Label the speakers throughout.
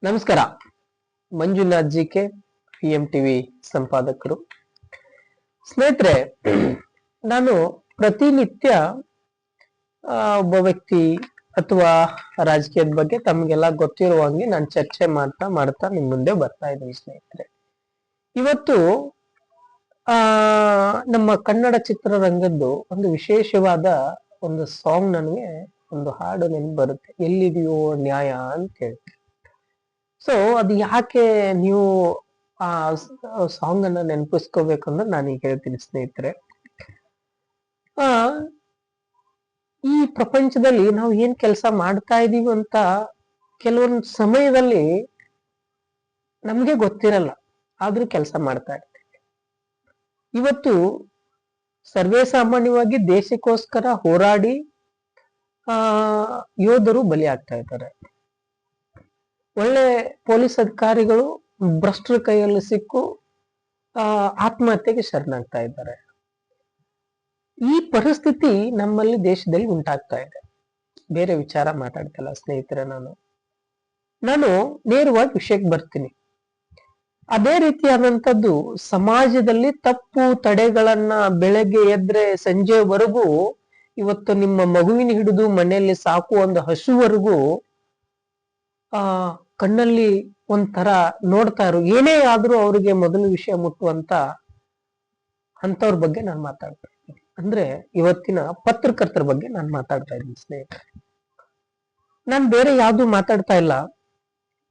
Speaker 1: ನಮಸ್ಕಾರ. Manjunath GK, PM TV ಸಂಪಾದಕರು. ಸ್ನೇಹಿತರೆ, ನಾನು ಪ್ರತಿನಿತ್ಯ ಒಬ್ಬ ವ್ಯಕ್ತಿ ಅಥವಾ ರಾಜಕೀಯದ ಬಗ್ಗೆ ತಮಗೆಲ್ಲ ಗೊತ್ತಿರುವಂಗೆ ನಾನು ಚರ್ಚೆ ಮಾಡ್ತಾ ನಿಮ್ ಮುಂದೆ ಬರ್ತಾ ಇದ್ದೀನಿ. ಸ್ನೇಹಿತರೆ, ಇವತ್ತು ನಮ್ಮ ಕನ್ನಡ ಚಿತ್ರರಂಗದ್ದು ಒಂದು ವಿಶೇಷವಾದ ಒಂದು ಸಾಂಗ್, ನನಗೆ ಒಂದು ಹಾಡು ನೆನಪು ಬರುತ್ತೆ, ಎಲ್ಲಿದೆಯೋ ನ್ಯಾಯ ಅಂತ ಹೇಳಿ. ಸೊ ಅದು ಯಾಕೆ ನೀವು ಆ ಸಾಂಗ್ ಅನ್ನ ನೆನಪಿಸ್ಕೋಬೇಕಂದ್ರೆ ನಾನೀಗ ಹೇಳ್ತೀನಿ. ಸ್ನೇಹಿತರೆ, ಆ ಈ ಪ್ರಪಂಚದಲ್ಲಿ ನಾವು ಏನ್ ಕೆಲಸ ಮಾಡ್ತಾ ಇದೀವಿ ಅಂತ ಕೆಲವೊಂದು ಸಮಯದಲ್ಲಿ ನಮ್ಗೆ ಗೊತ್ತಿರಲ್ಲ, ಆದ್ರೂ ಕೆಲಸ ಮಾಡ್ತಾ ಇರ್ತೀವಿ. ಇವತ್ತು ಸರ್ವೇ ಸಾಮಾನ್ಯವಾಗಿ ದೇಶಕ್ಕೋಸ್ಕರ ಹೋರಾಡಿ ಯೋಧರು ಬಲಿ ಆಗ್ತಾ ಇದ್ದಾರೆ. ಒಳ್ಳೆ ಪೊಲೀಸ್ ಅಧಿಕಾರಿಗಳು ಭ್ರಷ್ಟರ ಕೈಯಲ್ಲಿ ಸಿಕ್ಕು ಆತ್ಮಹತ್ಯೆಗೆ ಶರಣಾಗ್ತಾ ಇದ್ದಾರೆ. ಈ ಪರಿಸ್ಥಿತಿ ನಮ್ಮಲ್ಲಿ ದೇಶದಲ್ಲಿ ಉಂಟಾಗ್ತಾ ಇದೆ. ಬೇರೆ ವಿಚಾರ ಮಾತಾಡ್ತಲ್ಲ ಸ್ನೇಹಿತರೆ, ನಾನು ನೇರವಾಗಿ ವಿಷಯಕ್ಕೆ ಬರ್ತೀನಿ. ಅದೇ ರೀತಿಯಾದಂಥದ್ದು ಸಮಾಜದಲ್ಲಿ ತಪ್ಪು ತಡೆಗಳನ್ನ ಬೆಳಗ್ಗೆ ಎದ್ರೆ ಸಂಜೆವರೆಗೂ, ಇವತ್ತು ನಿಮ್ಮ ಮಗುವಿನ ಹಿಡಿದು ಮನೆಯಲ್ಲಿ ಸಾಕುವ ಒಂದು ಹಸುವರೆಗೂ ಕಣ್ಣಲ್ಲಿ ಒಂಥರ ನೋಡ್ತಾ ಇರೋ, ಏನೇ ಆದ್ರೂ ಅವ್ರಿಗೆ ಮೊದಲು ವಿಷಯ ಮುಟ್ಟುವಂತ ಅಂತವ್ರ ಬಗ್ಗೆ ನಾನು ಮಾತಾಡ್ತಾ ಇದ್ದೀನಿ. ಅಂದ್ರೆ ಇವತ್ತಿನ ಪತ್ರಕರ್ತರ ಬಗ್ಗೆ ನಾನು ಮಾತಾಡ್ತಾ ಇದ್ದೀನಿ. ಸ್ನೇಹಿತರೆ, ನಾನು ಬೇರೆ ಯಾವ್ದು ಮಾತಾಡ್ತಾ ಇಲ್ಲ.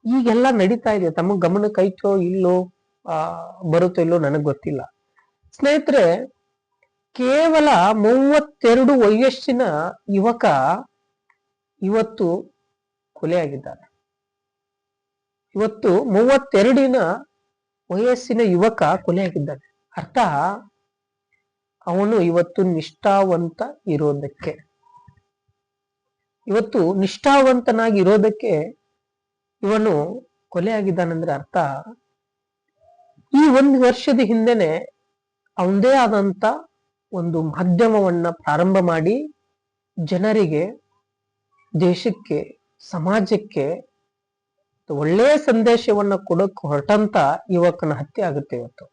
Speaker 1: ಈಗೆಲ್ಲ ನಡೀತಾ ಇದೆ, ತಮ್ಮ ಗಮನಕ್ಕೆ ಐತೋ ಇಲ್ಲೋ, ಬರುತ್ತೋ ಇಲ್ಲೋ ನನಗ್ ಗೊತ್ತಿಲ್ಲ. ಸ್ನೇಹಿತರೆ, ಕೇವಲ 32 ವಯಸ್ಸಿನ ಯುವಕ ಇವತ್ತು ಕೊಲೆಯಾಗಿದ್ದಾನೆ. ಇವತ್ತು 32 ವಯಸ್ಸಿನ ಯುವಕ ಕೊಲೆಯಾಗಿದ್ದಾನೆ. ಅರ್ಥ, ಅವನು ಇವತ್ತು ನಿಷ್ಠಾವಂತ ಇರೋದಕ್ಕೆ, ಇವತ್ತು ನಿಷ್ಠಾವಂತನಾಗಿ ಇರೋದಕ್ಕೆ ಇವನು ಕೊಲೆಯಾಗಿದ್ದಾನಂದ್ರೆ ಅರ್ಥ, ಈ 1 ವರ್ಷದ ಹಿಂದೆನೆ ಅವನದೇ ಆದಂತ ಒಂದು ಮಾಧ್ಯಮವನ್ನ ಪ್ರಾರಂಭ ಮಾಡಿ ಜನರಿಗೆ, ದೇಶಕ್ಕೆ, ಸಮಾಜಕ್ಕೆ ಒಳ್ಳೆಯ ಸಂದೇಶವನ್ನ ಕೊಡಕ್ ಹೊರಟಂತ ಯುವಕನ ಹತ್ಯೆ ಆಗುತ್ತೆ ಇವತ್ತು.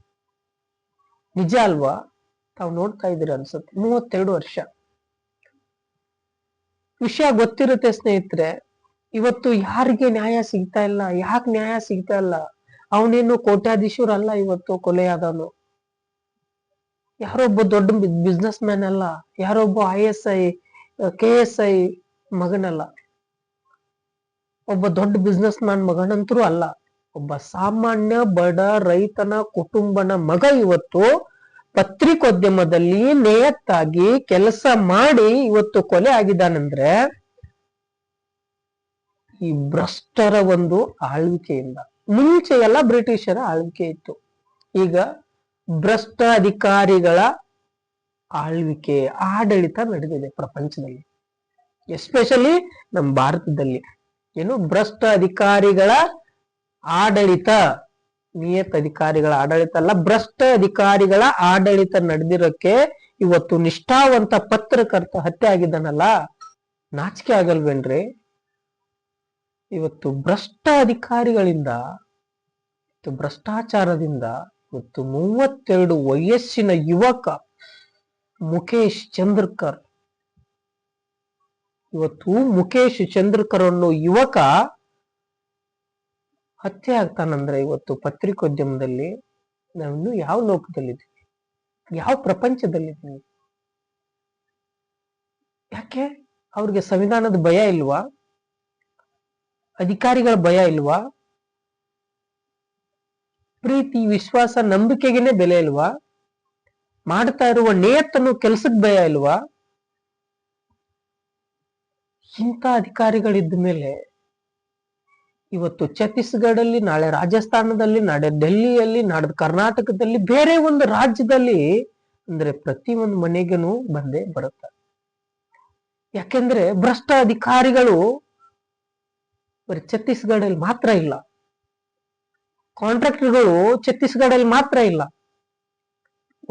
Speaker 1: ನಿಜ ಅಲ್ವಾ? ತಾವು ನೋಡ್ತಾ ಇದ್ದೀರ ಅನ್ಸುತ್ತೆ. 32 ವರ್ಷ. ವಿಷಯ ಗೊತ್ತಿರುತ್ತೆ ಸ್ನೇಹಿತರೆ. ಇವತ್ತು ಯಾರಿಗೆ ನ್ಯಾಯ ಸಿಗ್ತಾ ಇಲ್ಲ? ಯಾಕೆ ನ್ಯಾಯ ಸಿಗ್ತಾ ಇಲ್ಲ? ಅವನೇನು ಕೋಟ್ಯಾಧೀಶರಲ್ಲ ಇವತ್ತು ಕೊಲೆಯಾದವನು. ಯಾರೊಬ್ಬ ದೊಡ್ಡ ಬಿಸ್ನೆಸ್ ಮ್ಯಾನ್ ಅಲ್ಲ, ಯಾರೊಬ್ಬ ISI KSI ಮಗನಲ್ಲ, ಒಬ್ಬ ದೊಡ್ಡ ಬಿಸ್ನೆಸ್ ಮ್ಯಾನ್ ಮಗನಂತರೂ ಅಲ್ಲ. ಒಬ್ಬ ಸಾಮಾನ್ಯ ಬಡ ರೈತನ ಕುಟುಂಬನ ಮಗ ಇವತ್ತು ಪತ್ರಿಕೋದ್ಯಮದಲ್ಲಿ ನೇಯತ್ತಾಗಿ ಕೆಲಸ ಮಾಡಿ ಇವತ್ತು ಕೊಲೆ ಆಗಿದ್ದಾನಂದ್ರೆ ಈ ಭ್ರಷ್ಟರ ಒಂದು ಆಳ್ವಿಕೆಯಿಂದ. ಮುಂಚೆ ಎಲ್ಲ ಬ್ರಿಟಿಷರ ಆಳ್ವಿಕೆ ಇತ್ತು, ಈಗ ಭ್ರಷ್ಟ ಅಧಿಕಾರಿಗಳ ಆಳ್ವಿಕೆ, ಆಡಳಿತ ನಡೆದಿದೆ ಪ್ರಪಂಚದಲ್ಲಿ, ಎಸ್ಪೆಷಲಿ ನಮ್ಮ ಭಾರತದಲ್ಲಿ. ಏನು ಭ್ರಷ್ಟ ಅಧಿಕಾರಿಗಳ ಆಡಳಿತ, ನಿಯತ ಅಧಿಕಾರಿಗಳ ಆಡಳಿತ ಅಲ್ಲ, ಭ್ರಷ್ಟ ಅಧಿಕಾರಿಗಳ ಆಡಳಿತ ನಡೆದಿರೋಕ್ಕೆ ಇವತ್ತು ನಿಷ್ಠಾವಂತ ಪತ್ರಕರ್ತ ಹತ್ಯೆ ಆಗಿದ್ದಾನಲ್ಲ, ನಾಚಿಕೆ ಆಗಲ್ವೇನ್ರಿ? ಇವತ್ತು ಭ್ರಷ್ಟ ಅಧಿಕಾರಿಗಳಿಂದ, ಭ್ರಷ್ಟಾಚಾರದಿಂದ ಇವತ್ತು 32 ವಯಸ್ಸಿನ ಯುವಕ ಮುಖೇಶ್ ಚಂದ್ರಕರ್, ಇವತ್ತು ಮುಖೇಶ್ ಚಂದ್ರಕರ್ ಅನ್ನೋ ಯುವಕ ಹತ್ಯೆ ಆಗ್ತಾನಂದ್ರೆ ಇವತ್ತು ಪತ್ರಿಕೋದ್ಯಮದಲ್ಲಿ ನಾವು ಯಾವ ಲೋಕದಲ್ಲಿದ್ದೀವಿ? ಯಾವ ಪ್ರಪಂಚದಲ್ಲಿದ್ದೀವಿ? ಯಾಕೆ ಅವ್ರಿಗೆ ಸಂವಿಧಾನದ ಭಯ ಇಲ್ವಾ? ಅಧಿಕಾರಿಗಳ ಭಯ ಇಲ್ವಾ? ಪ್ರೀತಿ, ವಿಶ್ವಾಸ, ನಂಬಿಕೆಗೆನೆ ಬೆಲೆ ಇಲ್ವಾ? ಮಾಡ್ತಾ ಇರುವ ನೇಯತ್ತನ್ನು ಕೆಲ್ಸಕ್ಕೆ ಭಯ ಇಲ್ವಾ? ಇಂಥ ಅಧಿಕಾರಿಗಳಿದ್ದ ಮೇಲೆ ಇವತ್ತು ಛತ್ತೀಸ್ಗಢಲ್ಲಿ, ನಾಳೆ ರಾಜಸ್ಥಾನದಲ್ಲಿ, ನಾಳೆ ಡೆಲ್ಲಿಯಲ್ಲಿ, ನಾಳೆ ಕರ್ನಾಟಕದಲ್ಲಿ, ಬೇರೆ ಒಂದು ರಾಜ್ಯದಲ್ಲಿ, ಅಂದ್ರೆ ಪ್ರತಿ ಒಂದು ಮನೆಗೂ ಬಂದೇ ಬರುತ್ತೆ. ಯಾಕೆಂದ್ರೆ ಭ್ರಷ್ಟ ಅಧಿಕಾರಿಗಳು ಬರೀ ಛತ್ತೀಸ್ಗಢಲ್ಲಿ ಮಾತ್ರ ಇಲ್ಲ, ಕಾಂಟ್ರಾಕ್ಟರ್ಗಳು ಛತ್ತೀಸ್ಗಢಲ್ಲಿ ಮಾತ್ರ ಇಲ್ಲ,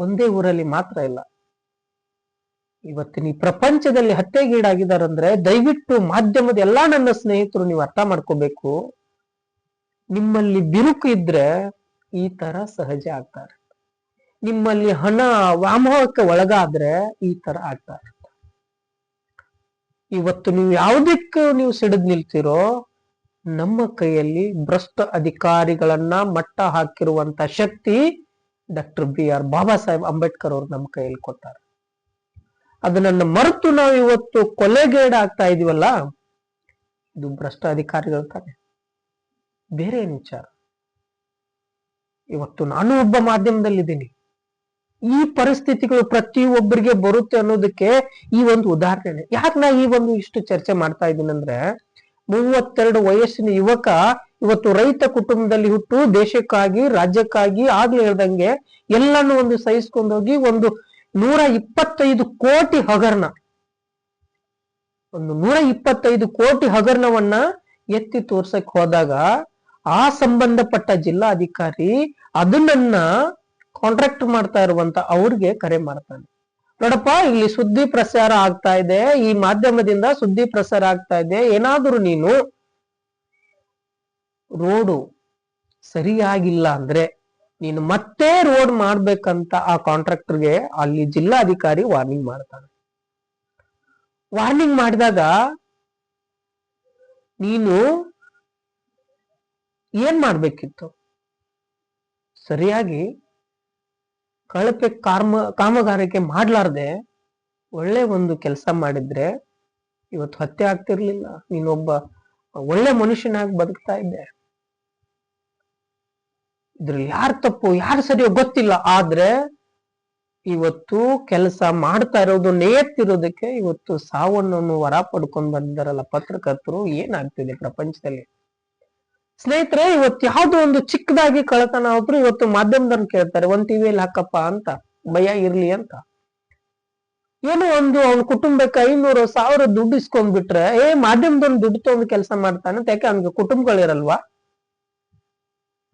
Speaker 1: ಒಂದೇ ಊರಲ್ಲಿ ಮಾತ್ರ ಇಲ್ಲ. ಇವತ್ತಿನ ಈ ಪ್ರಪಂಚದಲ್ಲಿ ಹತ್ಯೆಗೀಡಾಗಿದ್ದಾರಂದ್ರೆ ದಯವಿಟ್ಟು ಮಾಧ್ಯಮದ ಎಲ್ಲಾ ನನ್ನ ಸ್ನೇಹಿತರು ನೀವು ಅರ್ಥ ಮಾಡ್ಕೋಬೇಕು. ನಿಮ್ಮಲ್ಲಿ ಬಿರುಕು ಇದ್ರೆ ಈ ತರ ಸಹಜ ಆಗ್ತಾರೆ. ನಿಮ್ಮಲ್ಲಿ ಹಣ ವ್ಯಾಮೋಹಕ್ಕೆ ಒಳಗಾದ್ರೆ ಈ ತರ ಆಗ್ತಾರೆ. ಇವತ್ತು ನೀವು ಯಾವುದಕ್ಕೆ ನೀವು ಸಿಡಿದ್ ನಿಲ್ತಿರೋ, ನಮ್ಮ ಕೈಯಲ್ಲಿ ಭ್ರಷ್ಟ ಅಧಿಕಾರಿಗಳನ್ನ ಮಟ್ಟ ಹಾಕಿರುವಂತ ಶಕ್ತಿ ಡಾಕ್ಟರ್ ಬಾಬಾ ಸಾಹೇಬ್ ಅಂಬೇಡ್ಕರ್ ಅವರು ನಮ್ಮ ಕೈಯಲ್ಲಿ ಕೊಟ್ಟಾರೆ. ಅದನ್ನ ಮರೆತು ನಾವು ಇವತ್ತು ಕೊಲೆಗೇಡಾಗ್ತಾ ಇದೀವಲ್ಲ, ಇದು ಭ್ರಷ್ಟ ಅಧಿಕಾರಿಗಳು ತಾನೆ, ಬೇರೆ ಏನ್ ವಿಚಾರ. ಇವತ್ತು ನಾನು ಒಬ್ಬ ಮಾಧ್ಯಮದಲ್ಲಿದ್ದೀನಿ. ಈ ಪರಿಸ್ಥಿತಿಗಳು ಪ್ರತಿಯೊಬ್ಬರಿಗೆ ಬರುತ್ತೆ ಅನ್ನೋದಕ್ಕೆ ಈ ಒಂದು ಉದಾಹರಣೆ. ಯಾಕೆ ನಾ ಈ ಒಂದು ಇಷ್ಟು ಚರ್ಚೆ ಮಾಡ್ತಾ ಇದ್ದೀನಿ ಅಂದ್ರೆ, 32 ವಯಸ್ಸಿನ ಯುವಕ ಇವತ್ತು ರೈತ ಕುಟುಂಬದಲ್ಲಿ ಹುಟ್ಟು ದೇಶಕ್ಕಾಗಿ ರಾಜ್ಯಕ್ಕಾಗಿ ಆಗ್ಲೇ ಹೇಳ್ದಂಗೆ ಎಲ್ಲಾನು ಒಂದು ಸಹಿಸ್ಕೊಂಡೋಗಿ ಒಂದು 125 ಕೋಟಿ ಹಗರಣ, ಒಂದು 125 ಕೋಟಿ ಹಗರಣವನ್ನ ಎತ್ತಿ ತೋರ್ಸಕ್ ಹೋದಾಗ ಆ ಸಂಬಂಧಪಟ್ಟ ಜಿಲ್ಲಾಧಿಕಾರಿ ಅದನ್ನ ಕಾಂಟ್ರಾಕ್ಟ್ ಮಾಡ್ತಾ ಇರುವಂತ ಅವ್ರಿಗೆ ಕರೆ ಮಾಡ್ತಾನೆ. ನೋಡಪ್ಪ, ಇಲ್ಲಿ ಸುದ್ದಿ ಪ್ರಸಾರ ಆಗ್ತಾ ಇದೆ, ಈ ಮಾಧ್ಯಮದಿಂದ ಸುದ್ದಿ ಪ್ರಸಾರ ಆಗ್ತಾ ಇದೆ, ಏನಾದ್ರೂ ನೀನು ರೋಡು ಸರಿಯಾಗಿಲ್ಲ ಅಂದ್ರೆ ನೀನು ಮತ್ತೆ ರೋಡ್ ಮಾಡ್ಬೇಕಂತ ಆ ಕಾಂಟ್ರಾಕ್ಟರ್ಗೆ ಅಲ್ಲಿ ಜಿಲ್ಲಾಧಿಕಾರಿ ವಾರ್ನಿಂಗ್ ಮಾಡ್ತಾನೆ. ವಾರ್ನಿಂಗ್ ಮಾಡಿದಾಗ ನೀನು ಏನ್ ಮಾಡ್ಬೇಕಿತ್ತು? ಸರಿಯಾಗಿ ಕಳಪೆ ಕಾಮಗಾರಿಕೆ ಮಾಡ್ಲಾರ್ದೆ ಒಳ್ಳೆ ಒಂದು ಕೆಲಸ ಮಾಡಿದ್ರೆ ಇವತ್ತು ಹತ್ಯೆ ಆಗ್ತಿರ್ಲಿಲ್ಲ, ನೀನೊಬ್ಬ ಒಳ್ಳೆ ಮನುಷ್ಯನಾಗಿ ಬದುಕ್ತಾ ಇದ್ದೆ. ಇದ್ರಲ್ಲಿ ಯಾರು ತಪ್ಪು ಯಾರು ಸರಿಯೋ ಗೊತ್ತಿಲ್ಲ, ಆದ್ರೆ ಇವತ್ತು ಕೆಲಸ ಮಾಡ್ತಾ ಇರೋದು ನೇಯತ್ತಿರೋದಕ್ಕೆ ಇವತ್ತು ಸಾವನ್ನು ವರ ಪಡ್ಕೊಂಡ್ ಬಂದಿದ್ದಾರಲ್ಲ ಪತ್ರಕರ್ತರು. ಏನಾಗ್ತಿದೆ ಪ್ರಪಂಚದಲ್ಲಿ ಸ್ನೇಹಿತರೆ? ಇವತ್ತು ಯಾವ್ದೋ ಒಂದು ಚಿಕ್ಕದಾಗಿ ಕಳತನ ಆದ್ರೂ ಇವತ್ತು ಮಾಧ್ಯಮದವ್ರು ಕೇಳ್ತಾರೆ, ಒಂದ್ ಟಿವಿಯಲ್ಲಿ ಹಾಕಪ್ಪ ಅಂತ, ಭಯ ಇರ್ಲಿ ಅಂತ. ಏನೋ ಒಂದು ಅವ್ನ ಕುಟುಂಬಕ್ಕೆ 500,000 ದುಡ್ಡು ಇಸ್ಕೊಂಡ್ಬಿಟ್ರೆ ಮಾಧ್ಯಮದವ್ನ ದುಡ್ಡು ತಗೊಂಡು ಕೆಲಸ ಮಾಡ್ತಾನೆ ಅಂತ. ಯಾಕೆ ಅವ್ನಿಗೆ ಕುಟುಂಬಗಳಿರಲ್ವಾ?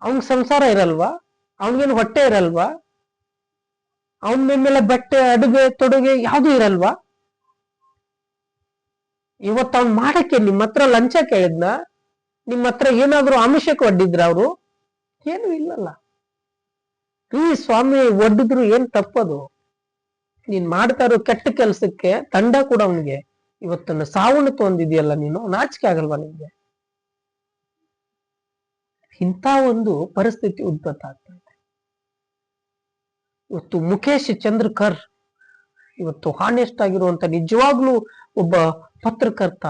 Speaker 1: ಅವನ್ ಸಂಸಾರ ಇರಲ್ವಾ? ಅವನಿಗೇನು ಹೊಟ್ಟೆ ಇರಲ್ವಾ? ಅವನ ಮೇಲೆ ಬಟ್ಟೆ ಅಡುಗೆ ತೊಡುಗೆ ಯಾವ್ದು ಇರಲ್ವಾ? ಇವತ್ತು ಅವ್ನ್ ಮಾಡಕ್ಕೆ ನಿಮ್ಮ ಹತ್ರ ಲಂಚ ಕೇಳಿದ್ನ? ನಿಮ್ಮ ಹತ್ರ ಏನಾದ್ರು ಆಮಿಷಕ್ಕೆ ಒಡ್ಡಿದ್ರ ಅವರು? ಏನು ಇಲ್ಲಲ್ಲ. ಈ ಸ್ವಾಮಿ ಒಡ್ಡಿದ್ರು ಏನ್ ತಪ್ಪದು? ನೀನ್ ಮಾಡ್ತಾ ಇರೋ ಕೆಟ್ಟ ಕೆಲ್ಸಕ್ಕೆ ತಂಡ ಕೂಡ ಅವನಿಗೆ ಇವತ್ತನ್ನ ಸಾವನ್ನ ತೊಂದಿದ್ಯಲ್ಲ, ನೀನು ನಾಚಿಕೆ ಆಗಲ್ವಾ ನಿಮ್ಗೆ? ಇಂಥ ಒಂದು ಪರಿಸ್ಥಿತಿ ಉದ್ಭವ ಆಗ್ತಾ ಇದೆ. ಇವತ್ತು ಮುಖೇಶ್ ಚಂದ್ರಕರ್ ಇವತ್ತು ಹಾನೆಸ್ಟ್ ಆಗಿರುವಂತ ನಿಜವಾಗ್ಲೂ ಒಬ್ಬ ಪತ್ರಕರ್ತ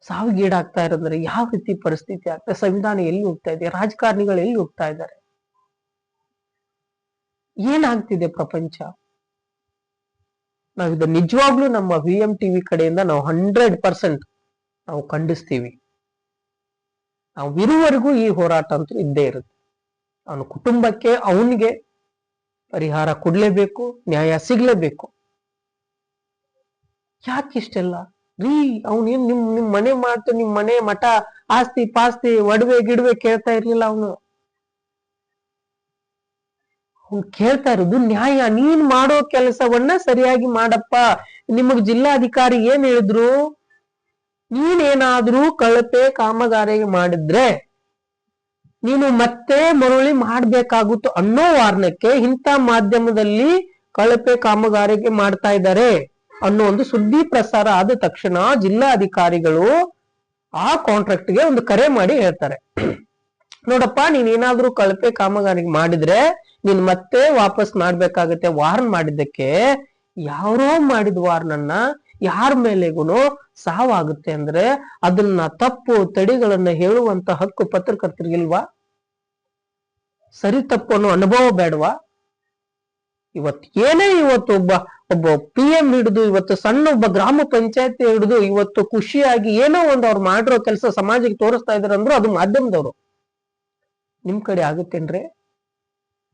Speaker 1: ಸಾವಿಗೀಡಾಗ್ತಾ ಇರೋದ್ರೆ ಯಾವ ರೀತಿ ಪರಿಸ್ಥಿತಿ ಆಗ್ತದೆ? ಸಂವಿಧಾನ ಎಲ್ಲಿ ಹೋಗ್ತಾ ಇದೆ? ರಾಜಕಾರಣಿಗಳು ಎಲ್ಲಿ ಹೋಗ್ತಾ ಇದ್ದಾರೆ? ಏನಾಗ್ತಿದೆ ಪ್ರಪಂಚ? ನಾವಿದು ನಿಜವಾಗ್ಲೂ ನಮ್ಮ VMTV ಕಡೆಯಿಂದ ನಾವು 100% ನಾವು ಖಂಡಿಸ್ತೀವಿ. ನಾವು ಇರುವವರೆಗೂ ಈ ಹೋರಾಟ ಅಂತೂ ಇದ್ದೇ ಇರುತ್ತೆ. ಅವನ ಕುಟುಂಬಕ್ಕೆ ಅವನಿಗೆ ಪರಿಹಾರ ಕೊಡ್ಲೇಬೇಕು, ನ್ಯಾಯ ಸಿಗ್ಲೇಬೇಕು. ಯಾಕಿಷ್ಟೆಲ್ಲ ರೀ? ಅವನೇನ್ ನಿಮ್ ಮನೆ ಮಾಡ್ತು, ನಿಮ್ ಮನೆ ಮಠ ಆಸ್ತಿ ಪಾಸ್ತಿ ಒಡವೆ ಗಿಡವೆ ಕೇಳ್ತಾ ಇರ್ಲಿಲ್ಲ. ಅವನು ಕೇಳ್ತಾ ಇರೋದು ನ್ಯಾಯ. ನೀನ್ ಮಾಡೋ ಕೆಲಸವನ್ನ ಸರಿಯಾಗಿ ಮಾಡಪ್ಪ. ನಿಮಗ್ ಜಿಲ್ಲಾಧಿಕಾರಿ ಏನ್ ಹೇಳಿದ್ರು? ನೀನೇನಾದ್ರೂ ಕಳಪೆ ಕಾಮಗಾರಿ ಮಾಡಿದ್ರೆ ನೀನು ಮತ್ತೆ ಮರಳಿ ಮಾಡ್ಬೇಕಾಗುತ್ತೋ ಅನ್ನೋ ವಾರ್ನಕ್ಕೆ ಇಂಥ ಮಾಧ್ಯಮದಲ್ಲಿ ಕಳಪೆ ಕಾಮಗಾರಿಕೆ ಮಾಡ್ತಾ ಇದ್ದಾರೆ ಅನ್ನೋ ಒಂದು ಸುದ್ದಿ ಪ್ರಸಾರ ಆದ ತಕ್ಷಣ ಜಿಲ್ಲಾಧಿಕಾರಿಗಳು ಆ ಕಾಂಟ್ರಾಕ್ಟ್ಗೆ ಒಂದು ಕರೆ ಮಾಡಿ ಹೇಳ್ತಾರೆ, ನೋಡಪ್ಪ, ನೀನ್ ಏನಾದ್ರೂ ಕಳಪೆ ಕಾಮಗಾರಿ ಮಾಡಿದ್ರೆ ನೀನ್ ಮತ್ತೆ ವಾಪಸ್ ಮಾಡ್ಬೇಕಾಗತ್ತೆ. ವಾರ್ನ್ ಮಾಡಿದ್ದಕ್ಕೆ ಯಾರೋ ಮಾಡಿದ ವಾರ್ನನ್ನ ಯಾರ ಮೇಲೆಗೂ ಸಾವಾಗುತ್ತೆ ಅಂದ್ರೆ ಅದನ್ನ ತಪ್ಪು ತಡಿಗಳನ್ನ ಹೇಳುವಂತ ಹಕ್ಕು ಪತ್ರಕರ್ತರಿಗಿಲ್ವಾ? ಸರಿ ತಪ್ಪು ಅನ್ನೋ ಅನುಭವ ಬೇಡವಾ? ಇವತ್ತು ಏನೇ ಇವತ್ತು ಒಬ್ಬ PM ಹಿಡಿದು ಇವತ್ತು ಸಣ್ಣ ಒಬ್ಬ ಗ್ರಾಮ ಪಂಚಾಯತಿ ಹಿಡಿದು ಇವತ್ತು ಖುಷಿಯಾಗಿ ಏನೋ ಒಂದು ಅವ್ರು ಮಾಡಿರೋ ಕೆಲಸ ಸಮಾಜಕ್ಕೆ ತೋರಿಸ್ತಾ ಇದಾರೆ ಅಂದ್ರು ಅದು ಮಾಧ್ಯಮದವರು. ನಿಮ್ ಕಡೆ ಆಗುತ್ತೇನ್ರಿ?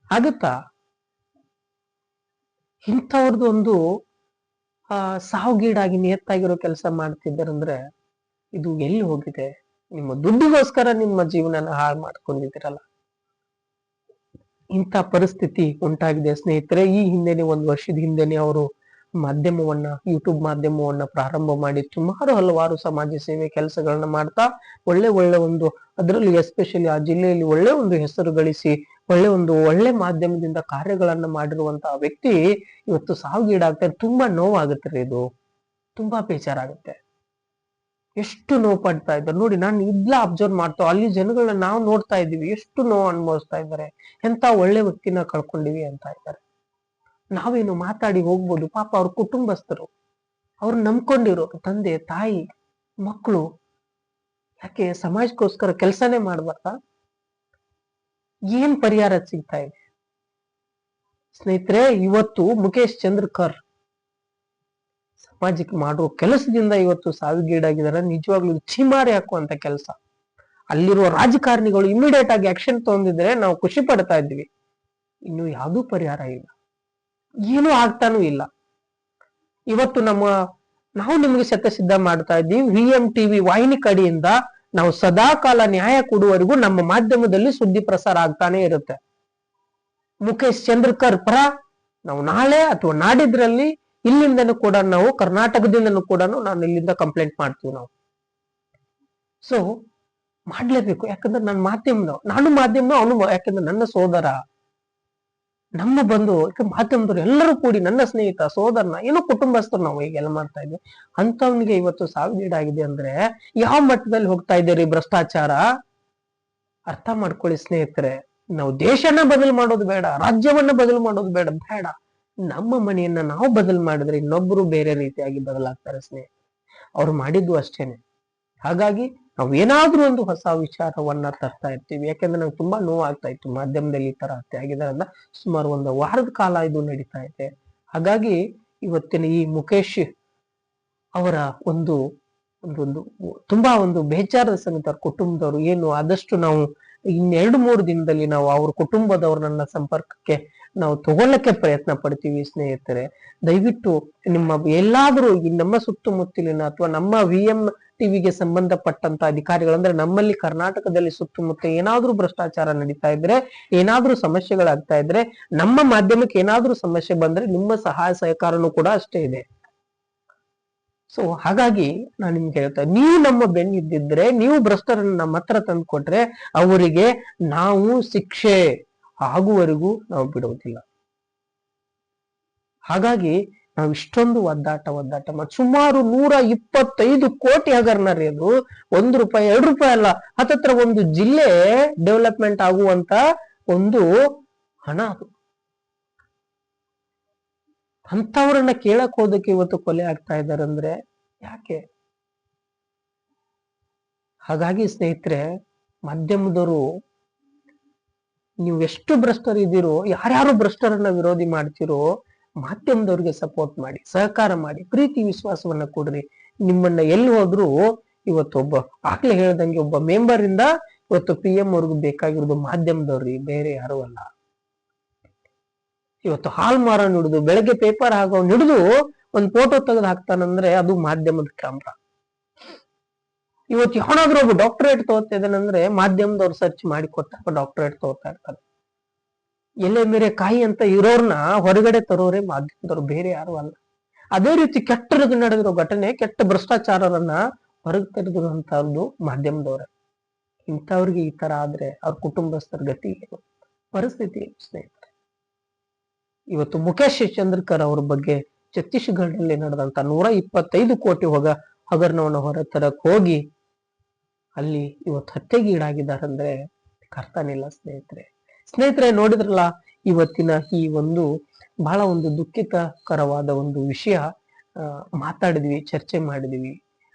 Speaker 1: ಆಗುತ್ತಾ? ಇಂಥವ್ರದ್ದು ಒಂದು ಸಾವುಗೀಡಾಗಿ ನಿಯತ್ತಾಗಿರೋ ಕೆಲಸ ಮಾಡ್ತಿದ್ದಾರಂದ್ರೆ ಇದು ಎಲ್ಲಿ ಹೋಗಿದೆ? ನಿಮ್ಮ ದುಡ್ಡಿಗೋಸ್ಕರ ನಿಮ್ಮ ಜೀವನನ ಹಾಳು ಮಾಡ್ಕೊಂಡಿದ್ದೀರಲ್ಲ. ಇಂಥ ಪರಿಸ್ಥಿತಿ ಉಂಟಾಗಿದೆ ಸ್ನೇಹಿತರೆ. ಈ ಹಿಂದೆನೆ 1 ವರ್ಷದ ಹಿಂದೆನೆ ಅವರು ಮಾಧ್ಯಮವನ್ನ, ಯೂಟ್ಯೂಬ್ ಮಾಧ್ಯಮವನ್ನ ಪ್ರಾರಂಭ ಮಾಡಿ ಸುಮಾರು ಹಲವಾರು ಸಮಾಜ ಸೇವೆ ಕೆಲಸಗಳನ್ನ ಮಾಡ್ತಾ ಒಳ್ಳೆ ಒಂದು ಅದರಲ್ಲಿ ಎಸ್ಪೆಷಲಿ ಆ ಜಿಲ್ಲೆಯಲ್ಲಿ ಒಳ್ಳೆ ಒಂದು ಹೆಸರು ಗಳಿಸಿ ಒಳ್ಳೆ ಮಾಧ್ಯಮದಿಂದ ಕಾರ್ಯಗಳನ್ನ ಮಾಡಿರುವಂತಹ ವ್ಯಕ್ತಿ ಇವತ್ತು ಸಾವಿಗೀಡಾಗ್ತಾರೆ. ತುಂಬಾ ನೋವಾಗುತ್ತೆ ರೀ, ಇದು ತುಂಬಾ ಬೇಜಾರಾಗುತ್ತೆ. ಎಷ್ಟು ನೋವು ಪಡ್ತಾ ಇದ್ದಾರೆ ನೋಡಿ. ನಾನು ಇದ್ಲ ಅಬ್ಸರ್ವ್ ಮಾಡ್ತಾ ಅಲ್ಲಿ ಜನಗಳನ್ನ ನಾವು ನೋಡ್ತಾ ಇದ್ದೀವಿ, ಎಷ್ಟು ನೋವು ಅನುಭವಿಸ್ತಾ ಇದ್ದಾರೆ. ಎಂತ ಒಳ್ಳೆ ವ್ಯಕ್ತಿನ ಕಳ್ಕೊಂಡಿವಿ ಅಂತ ಇದ್ದಾರೆ. ನಾವೇನು ಮಾತಾಡಿ ಹೋಗ್ಬೋದು, ಪಾಪ ಅವ್ರ ಕುಟುಂಬಸ್ಥರು, ಅವ್ರು ನಂಬ್ಕೊಂಡಿರೋರು, ತಂದೆ ತಾಯಿ ಮಕ್ಕಳು, ಯಾಕೆ ಸಮಾಜಕ್ಕೋಸ್ಕರ ಕೆಲಸನೇ ಮಾಡ್ಬಾರ್ದ? ಏನ್ ಪರಿಹಾರ ಸಿಗ್ತಾ ಇದೆ ಸ್ನೇಹಿತರೆ? ಇವತ್ತು ಮುಖೇಶ್ ಚಂದ್ರಕರ್ ಸಮಾಜಕ್ಕೆ ಮಾಡುವ ಕೆಲಸದಿಂದ ಇವತ್ತು ಸಾವಿಗೀಡಾಗಿದ್ದಾರೆ. ನಿಜವಾಗ್ಲೂ ಚೀಮಾರಿ ಹಾಕುವಂತ ಕೆಲಸ. ಅಲ್ಲಿರುವ ರಾಜಕಾರಣಿಗಳು ಇಮಿಡಿಯೇಟ್ ಆಗಿ ಆಕ್ಷನ್ ತಗೊಂಡಿದ್ರೆ ನಾವು ಖುಷಿ ಪಡ್ತಾ ಇದ್ವಿ. ಇನ್ನು ಯಾವುದೂ ಪರಿಹಾರ ಇಲ್ಲ, ಏನೂ ಆಗ್ತಾನೂ ಇಲ್ಲ. ಇವತ್ತು ನಾವು ನಿಮಗೆ ಶತಸಿದ್ಧ ಮಾಡ್ತಾ ಇದ್ದೀವಿ. VMTV ವಾಹಿನಿ ಕಡೆಯಿಂದ ನಾವು ಸದಾ ಕಾಲ ನ್ಯಾಯ ಕೊಡುವವರೆಗೂ ನಮ್ಮ ಮಾಧ್ಯಮದಲ್ಲಿ ಸುದ್ದಿ ಪ್ರಸಾರ ಆಗ್ತಾನೆ ಇರುತ್ತೆ. ಮುಖೇಶ್ ಚಂದ್ರಕರ್ ಪರ ನಾವು ನಾಳೆ ಅಥವಾ ನಾಡಿದ್ರಲ್ಲಿ ಇಲ್ಲಿಂದನೂ ಕೂಡ ನಾವು ಕರ್ನಾಟಕದಿಂದನೂ ಕೂಡ ನಾನು ಇಲ್ಲಿಂದ ಕಂಪ್ಲೇಂಟ್ ಮಾಡ್ತೀವಿ ನಾವು. ಸೊ ಮಾಡ್ಲೇಬೇಕು, ಯಾಕಂದ್ರೆ ನನ್ನ ನಾನು ಮಾಧ್ಯಮ, ಅವನು ಯಾಕಂದ್ರೆ ನನ್ನ ಸೋದರ, ನಮ್ಮ ಬಂಧು, ಮಾಧ್ಯಮದವ್ರು ಎಲ್ಲರೂ ಕೂಡಿ ನನ್ನ ಸ್ನೇಹಿತ ಸೋದರನ ಏನೋ ಕುಟುಂಬಸ್ಥರು ನಾವು ಈಗೆಲ್ಲ ಮಾಡ್ತಾ ಇದ್ವಿ. ಅಂತವನಿಗೆ ಇವತ್ತು ಸಾವಿಗೀಡಾಗಿದೆ ಅಂದ್ರೆ ಯಾವ ಮಟ್ಟದಲ್ಲಿ ಹೋಗ್ತಾ ಇದ್ದೀರಿ ಭ್ರಷ್ಟಾಚಾರ? ಅರ್ಥ ಮಾಡ್ಕೊಳ್ಳಿ ಸ್ನೇಹಿತರೆ. ನಾವು ದೇಶನ ಬದಲು ಮಾಡೋದು ಬೇಡ, ರಾಜ್ಯವನ್ನ ಬದಲು ಮಾಡೋದು ಬೇಡ. ನಮ್ಮ ಮನೆಯನ್ನ ನಾವು ಬದಲು ಮಾಡಿದ್ರೆ ಇನ್ನೊಬ್ಬರು ಬೇರೆ ರೀತಿಯಾಗಿ ಬದಲಾಗ್ತಾರೆ ಸ್ನೇಹಿತರೆ. ಅವ್ರು ಮಾಡಿದ್ದು ಅಷ್ಟೇನೆ. ಹಾಗಾಗಿ ನಾವು ಏನಾದ್ರೂ ಒಂದು ಹೊಸ ವಿಚಾರವನ್ನ ತರ್ತಾ ಇರ್ತೀವಿ. ಯಾಕಂದ್ರೆ ನಂಗೆ ತುಂಬಾ ನೋವು ಆಗ್ತಾ ಇತ್ತು ಮಾಧ್ಯಮದಲ್ಲಿ ಈ ತರ ಹತ್ಯೆ ಆಗಿದ್ದಾರೆ ಅಂತ. ಸುಮಾರು ಒಂದು ವಾರದ ಕಾಲ ಇದು ನಡೀತಾ ಇದೆ. ಹಾಗಾಗಿ ಇವತ್ತಿನ ಈ ಮುಖೇಶ್ ಅವರ ಒಂದು ತುಂಬಾ ಒಂದು ಬೇಜಾರದ ಸಂಗತಿ. ಅವ್ರ ಕುಟುಂಬದವರು ಏನು ಆದಷ್ಟು ನಾವು 2-3 ದಿನದಲ್ಲಿ ನಾವು ಅವ್ರ ಕುಟುಂಬದವ್ರನ್ನ ಸಂಪರ್ಕಕ್ಕೆ ನಾವು ತಗೊಳ್ಳಕ್ಕೆ ಪ್ರಯತ್ನ ಪಡ್ತೀವಿ ಸ್ನೇಹಿತರೆ. ದಯವಿಟ್ಟು ಎಲ್ಲಾದ್ರೂ ನಮ್ಮ ಸುತ್ತಮುತ್ತಲಿನ ಅಥವಾ ನಮ್ಮ VMTVಗೆ ಸಂಬಂಧಪಟ್ಟಂತ ಅಧಿಕಾರಿಗಳಂದ್ರೆ ನಮ್ಮಲ್ಲಿ ಕರ್ನಾಟಕದಲ್ಲಿ ಸುತ್ತಮುತ್ತ ಏನಾದ್ರೂ ಭ್ರಷ್ಟಾಚಾರ ನಡೀತಾ ಇದ್ರೆ, ಏನಾದ್ರೂ ಸಮಸ್ಯೆಗಳಾಗ್ತಾ ಇದ್ರೆ, ನಮ್ಮ ಮಾಧ್ಯಮಕ್ಕೆ ಏನಾದ್ರೂ ಸಮಸ್ಯೆ ಬಂದ್ರೆ ನಿಮ್ಮ ಸಹಾಯ ಸಹಕಾರನೂ ಕೂಡ ಅಷ್ಟೇ ಇದೆ. ಸೊ ಹಾಗಾಗಿ ನಾನು ನಿಮ್ಗೆ ಹೇಳ್ತಾ, ನೀವು ನಮ್ಮ ಬೆನ್ನಿದ್ದಿದ್ರೆ, ನೀವು ಭ್ರಷ್ಟರನ್ನ ನಮ್ಮ ಹತ್ರ ತಂದು ಕೊಟ್ರೆ ಅವರಿಗೆ ನಾವು ಶಿಕ್ಷೆ ಆಗುವವರೆಗೂ ನಾವು ಬಿಡುವುದಿಲ್ಲ. ಹಾಗಾಗಿ ನಾವು ಇಷ್ಟೊಂದು ಒದ್ದಾಟ ಮಾಡಿ ಸುಮಾರು 125 ಕೋಟಿ ಹಗರ್ನರಿ. ಅದು ₹1, ₹2 ಅಲ್ಲ, ಹತ್ತತ್ರ ಒಂದು ಜಿಲ್ಲೆ ಡೆವಲಪ್ಮೆಂಟ್ ಆಗುವಂತ ಒಂದು ಹಣ ಅದು. ಅಂತವ್ರನ್ನ ಕೇಳಕ್ ಹೋದಕ್ಕೆ ಇವತ್ತು ಕೊಲೆ ಆಗ್ತಾ ಇದ್ದಾರೆ ಅಂದ್ರೆ ಯಾಕೆ? ಹಾಗಾಗಿ ಸ್ನೇಹಿತರೆ, ಮಾಧ್ಯಮದವರು ನೀವು ಎಷ್ಟು ಭ್ರಷ್ಟರಿದ್ದೀರೋ, ಯಾರ್ಯಾರು ಭ್ರಷ್ಟರನ್ನ ವಿರೋಧಿ ಮಾಡ್ತಿರೋ, ಮಾಧ್ಯಮದವ್ರಿಗೆ ಸಪೋರ್ಟ್ ಮಾಡಿ, ಸಹಕಾರ ಮಾಡಿ, ಪ್ರೀತಿ ವಿಶ್ವಾಸವನ್ನ ಕೊಡ್ರಿ. ನಿಮ್ಮನ್ನ ಎಲ್ಲಿ ಹೋದ್ರು ಇವತ್ತು ಆಗ್ಲೇ ಹೇಳ್ದಂಗೆ ಒಬ್ಬ ಮೆಂಬರ್ ಇಂದ ಇವತ್ತು PM ಅವ್ರಿಗೂ ಬೇಕಾಗಿರೋದು ಮಾಧ್ಯಮದವ್ರಿ, ಬೇರೆ ಯಾರು ಅಲ್ಲ. ಇವತ್ತು ಹಾಲ್ ಮಾರ ಹಿಡಿದು ಬೆಳಗ್ಗೆ ಪೇಪರ್ ಹಾಕೋ ಹಿಡಿದು ಒಂದ್ ಫೋಟೋ ತೆಗೆದು ಹಾಕ್ತಾನಂದ್ರೆ ಅದು ಮಾಧ್ಯಮದ ಕ್ಯಾಮ್ರಾ. ಇವತ್ತು ಯಾವನಾದ್ರೂ ಒಬ್ಬ ಡಾಕ್ಟರೇಟ್ ತಗೋತಾ ಇದ್ದಾನಂದ್ರೆ ಮಾಧ್ಯಮದವ್ರು ಸರ್ಚ್ ಮಾಡಿ ಕೊಟ್ಟಾಗ ಡಾಕ್ಟರೇಟ್ ತಗೋತಾ ಇರ್ತಾರೆ. ಎಲೆ ಮೇರೆ ಕಾಯಿ ಅಂತ ಇರೋರ್ನ ಹೊರಗಡೆ ತರೋರೆ ಮಾಧ್ಯಮದವ್ರು, ಬೇರೆ ಯಾರು ಅಲ್ಲ. ಅದೇ ರೀತಿ ಕೆಟ್ಟ ನಡೆದಿರೋ ಘಟನೆ, ಕೆಟ್ಟ ಭ್ರಷ್ಟಾಚಾರರನ್ನ ಹೊರಗೆ ತೆಗೆದಿರುವಂತಹದ್ದು ಮಾಧ್ಯಮದವ್ರೆ. ಇಂಥವ್ರಿಗೆ ಈ ತರ ಆದ್ರೆ ಅವ್ರ ಕುಟುಂಬಸ್ಥರ ಗತಿ ಏನು, ಪರಿಸ್ಥಿತಿ ಏನು ಸ್ನೇಹಿತರೆ? ಇವತ್ತು ಮುಖೇಶ್ ಚಂದ್ರಕರ್ ಅವ್ರ ಬಗ್ಗೆ ಛತ್ತೀಸ್ಗಢದಲ್ಲಿ ನಡೆದಂತ 125 ಕೋಟಿ ಹಗರಣವನ್ನು ಹೊರತರಕ್ ಹೋಗಿ ಅಲ್ಲಿ ಇವತ್ತು ಹತ್ಯೆಗೀಡಾಗಿದ್ದಾರೆ ಅಂದ್ರೆ ಕರ್ತನಿಲ್ಲ ಸ್ನೇಹಿತರೆ. ನೋಡಿದ್ರಲ್ಲ ಇವತ್ತಿನ ಈ ಒಂದು ಬಹಳ ಒಂದು ದುಃಖಿತಕರವಾದ ಒಂದು ವಿಷಯ ಮಾತಾಡಿದ್ವಿ, ಚರ್ಚೆ ಮಾಡಿದ್ವಿ.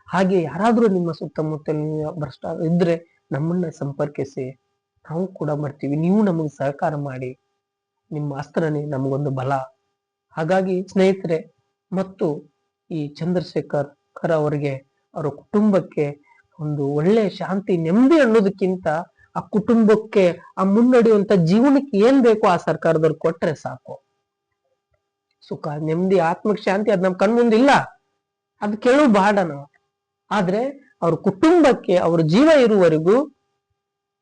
Speaker 1: ಹಾಗೆ ಯಾರಾದ್ರೂ ನಿಮ್ಮ ಸುತ್ತಮುತ್ತಲಿನ ಭ್ರಷ್ಟಾಚಾರ ಇದ್ರೆ ನಮ್ಮನ್ನ ಸಂಪರ್ಕಿಸಿ, ನಾವು ಕೂಡ ಮಾಡ್ತೀವಿ. ನೀವು ನಮಗೆ ಸಹಕಾರ ಮಾಡಿ, ನಿಮ್ಮ ಅಸ್ತ್ರನೇ ನಮಗೊಂದು ಬಲ. ಹಾಗಾಗಿ ಸ್ನೇಹಿತರೆ, ಮತ್ತು ಈ ಚಂದ್ರಶೇಖರ್ ಅವರಿಗೆ, ಅವರ ಕುಟುಂಬಕ್ಕೆ ಒಂದು ಒಳ್ಳೆ ಶಾಂತಿ, ನೆಮ್ಮದಿ ಅನ್ನೋದಕ್ಕಿಂತ ಆ ಕುಟುಂಬಕ್ಕೆ ಆ ಮುನ್ನಡೆಯುವಂತ ಜೀವನಕ್ಕೆ ಏನ್ ಬೇಕೋ ಆ ಸರ್ಕಾರದವ್ರು ಕೊಟ್ರೆ ಸಾಕು. ಸುಖ, ನೆಮ್ಮದಿ, ಆತ್ಮಕ್ಕೆ ಶಾಂತಿ ಅದ್ ನಮ್ ಕಣ್ಮುಂದಿಲ್ಲ, ಅದ್ ಕೇಳೋ ಬಾಡ ನಾವು. ಆದ್ರೆ ಅವ್ರ ಕುಟುಂಬಕ್ಕೆ ಅವ್ರ ಜೀವ ಇರುವವರೆಗೂ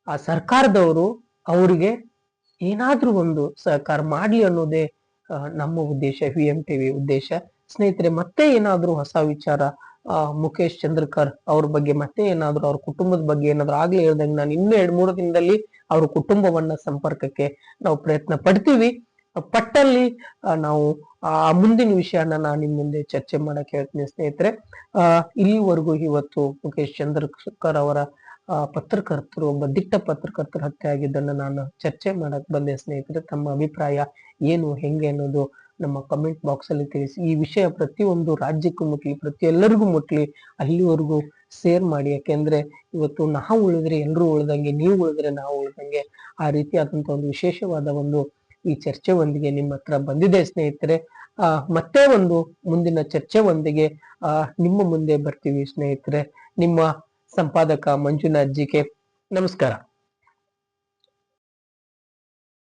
Speaker 1: ಆ ಸರ್ಕಾರದವರು ಅವರಿಗೆ ಏನಾದ್ರೂ ಒಂದು ಸಹಕಾರ ಮಾಡ್ಲಿ ಅನ್ನೋದೇ ನಮ್ಮ ಉದ್ದೇಶ, VMTV ಉದ್ದೇಶ ಸ್ನೇಹಿತರೆ ಮತ್ತೆ ಏನಾದ್ರೂ ಹೊಸ ವಿಚಾರ ಮುಖೇಶ್ ಚಂದ್ರಕರ್ ಅವ್ರ ಬಗ್ಗೆ ಮತ್ತೆ ಏನಾದ್ರು ಅವ್ರ ಕುಟುಂಬದ ಬಗ್ಗೆ ಏನಾದ್ರು ಆಗ್ಲೇ ಹೇಳ್ದಂಗೆ ನಾನು ಇನ್ನೂ 2-3 ದಿನದಲ್ಲಿ ಅವ್ರ ಕುಟುಂಬವನ್ನ ಸಂಪರ್ಕಕ್ಕೆ ನಾವು ಪ್ರಯತ್ನ ಪಡ್ತೀವಿ. ಪಟ್ಟಲ್ಲಿ ನಾವು ಆ ಮುಂದಿನ ವಿಷಯನ ನಾನು ನಿಮ್ ಮುಂದೆ ಚರ್ಚೆ ಮಾಡಕ್ ಹೇಳ್ತೀನಿ ಸ್ನೇಹಿತರೆ. ಇಲ್ಲಿವರೆಗೂ ಇವತ್ತು ಮುಖೇಶ್ ಚಂದ್ರಕರ್ ಅವರ ಪತ್ರಕರ್ತರು, ಒಬ್ಬ ದಿಟ್ಟ ಪತ್ರಕರ್ತರ ಹತ್ಯೆ ಆಗಿದ್ದನ್ನ ನಾನು ಚರ್ಚೆ ಮಾಡಕ್ ಬಂದೆ ಸ್ನೇಹಿತರೆ. ತಮ್ಮ ಅಭಿಪ್ರಾಯ ಏನು ಹೆಂಗೆ ಅನ್ನೋದು ನಮ್ಮ ಕಮೆಂಟ್ ಬಾಕ್ಸ್ ಅಲ್ಲಿ ತಿಳಿಸಿ. ಈ ವಿಷಯ ಪ್ರತಿಯೊಂದು ರಾಜ್ಯಕ್ಕೂ ಮುಟ್ಲಿ, ಪ್ರತಿಯೆಲ್ಲರಿಗೂ ಮುಟ್ಲಿ, ಅಲ್ಲಿವರೆಗೂ ಶೇರ್ ಮಾಡಿ. ಯಾಕೆಂದ್ರೆ ಇವತ್ತು ನಾವು ಉಳಿದ್ರೆ ಎಲ್ರು ಉಳ್ದಂಗೆ, ನೀವು ಉಳಿದ್ರೆ ನಾವು ಉಳ್ದಂಗೆ, ಆ ರೀತಿಯಾದಂತ ಒಂದು ವಿಶೇಷವಾದ ಒಂದು ಈ ಚರ್ಚೆ ಒಂದಿಗೆ ನಿಮ್ಮ ಹತ್ರ ಬಂದಿದೆ ಸ್ನೇಹಿತರೆ. ಮತ್ತೆ ಒಂದು ಮುಂದಿನ ಚರ್ಚೆ ಒಂದಿಗೆ ನಿಮ್ಮ ಮುಂದೆ ಬರ್ತೀವಿ ಸ್ನೇಹಿತರೆ. ನಿಮ್ಮ ಸಂಪಾದಕ ಮಂಜುನಾಥ್ ಜಿಕೆ. ನಮಸ್ಕಾರ.